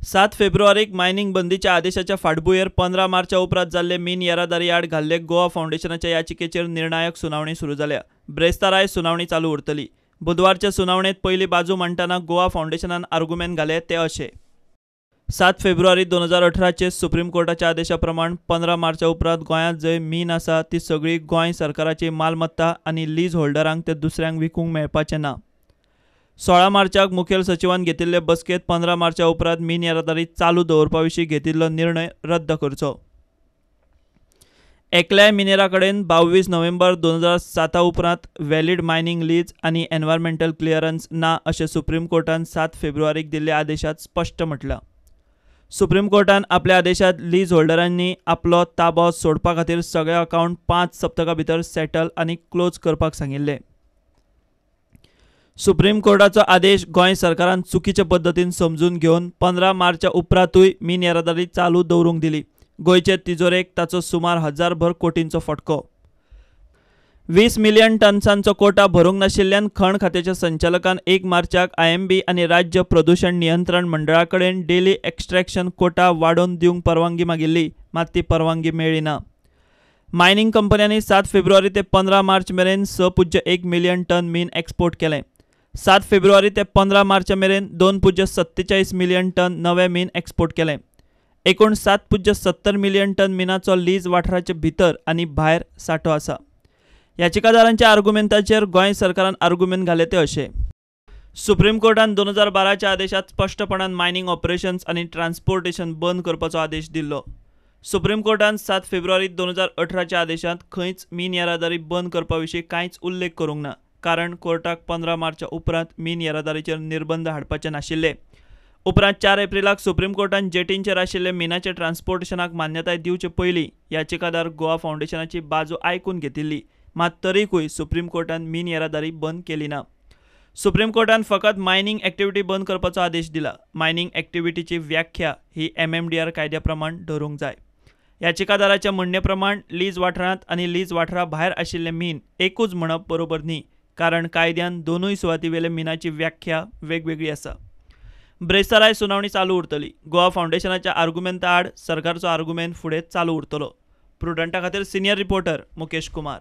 7 फेब्रुवारीक mining बंदीच्या आदेशाच्या फाटभुंयेर 15 मार्चा उपरांत जाल्ले मीन येरादारी आड घाल्ले गोवा फावंडेशनाच्या याचिकेचेर निर्णायक सुनावणी सुरू जाल्या। ब्रेस्तार आयज सुनावणी चालू उरतली। बुधवारच्या सुनावणेत पयली बाजू मांडटना गोवा फावंडेशनान आर्ग्युमेंट घाले ते अशे। 7 फेब्रुवारी 2018 चे सुप्रीम कोर्टाच्या आदेशा प्रमाण 15 मार्चा उपरांत गोंयांत जंय मीन आसा ती सगळी गोंय सरकाराची मालमत्ता आनी लीज होल्डरांक ते दुसऱ्यांक विकूंक मेळपाचें ना। 16 मार्चाक मुखेल सचिवान घेतिल्ले बसकेत 15 मार्चा उपरांत मीन येरादारी चालू दवरपा विशीं घेतिल्लो निर्णय रद्द करचो। एकल्याय मिनेरा कडेन 22 नोव्हेंबर 2007 उपरांत वॅलीड मायनिंग लीज आनी एनवायरमेंटल क्लियरन्स ना अशें सुप्रीम कोर्टान 7 फेब्रुवारीक दिल्ल्या आदेशांत स्पश्ट म्हटलां। सुप्रीम कोर्टान आपल्या आदेशांत लीज होल्डरांनी आपलो ताबो सोडपा खातीर सगळे अकावंट 5 सप्तकां भितर सेटल आनी क्लोज करपाक सांगिल्ले। सुप्रीम कोर्टाचो आदेश गोंय सरकारान चुकीचे पद्दतीन समजून घेवन 15 मार्चा उपरांतूय मीन येरादारी चालू दवरूंक दिली। गोंयचे तिजोरेक ताचो सुमार 1000 कोटींचो फटको। 20 मिलियन टन्सांचो कोटा भरूंक नाशिल्ल्यान खण खात्याच्या संचालकान 1 मार्चाक IMB आनी राज्य प्रदूषण नियंत्रण मंडळा कडेन डेली एक्स्ट्रॅक्शन कोटा वाडोवन दिवंक परवानगी मागिल्ली, मात ती परवानगी मेळ्ळी ना। मायनिंग कंपन्यांनी 7 फेब्रुवारी ते 15 मार्च मेरेन 6.1 मिलियन टन मीन एक्सपोर्ट केलें। 7 फेब्रुवारी ते 15 मार्च मेरेन 2.47 मिलियन टन नवे मीन एक्सपोर्ट केलें। एकूण 7.70 मिलियन टन मिनाचो लीज वाठाराचे भितर आनी भायर सांठो आसा। याचिकादारांच्या आर्ग्युमेंटाचेर गोंय सरकारान आर्ग्युमेंट घाले ते अशे। सुप्रीम कोर्टान 2012 च्या आदेशांत स्पश्टपणान मायनिंग ऑपरेशन्स आनी ट्रान्सपोर्टेशन बंद करपाचो आदेश दिल्लो। सुप्रीम कोर्टान 7 फेब्रुवारी 2018 च्या आदेशांत खंयच मीन येरादारी बंद करपा विशीं कांयच उल्लेख करूंक ना, कारण कोर्टाक 15 मार्चा उपरांत मीन येरादारीचेर निर्बंध हाडपाचे नाशिल्ले। उपरांत 4 एप्रिलाक सुप्रीम कोर्टान जेटींचेर आशिल्ले मिनाचे ट्रान्सपोर्टेशनाक मान्यताय दिवचे पयलीं याचिकादार गोवा फावंडेशनाची बाजू आयकून घेतिल्ली, मात तरीकूय सुप्रीम कोर्टान मीन येरादारी बंद केली ना। सुप्रीम कोर्टान फकत मायनिंग एक्टिविटी बंद करपाचो आदेश दिला। मायनिंग एक्टिविटीची व्याख्या ही MMDR कायद्या प्रमाण धरूंक जाय। याचिकादाराच्या म्हणणे प्रमाण लीज वाठारांत आनी लीज वाठारा भायर आशिल्ले मीन एकूच म्हणप बरोबर न्ही, कारण कायद्यान दोनूय सुवाती वेले मिनाची व्याख्या वेगवेगळी आसा। ब्रेस्तार आयज सुनावणी चालू उरतली। गोवा फावंडेशनाच्या आर्ग्युमेंटा आड सरकारचो आर्ग्युमेंट फुडें चालू उरतलो। प्रुडंटा खातीर सिनियर रिपोर्टर मुकेश कुमार।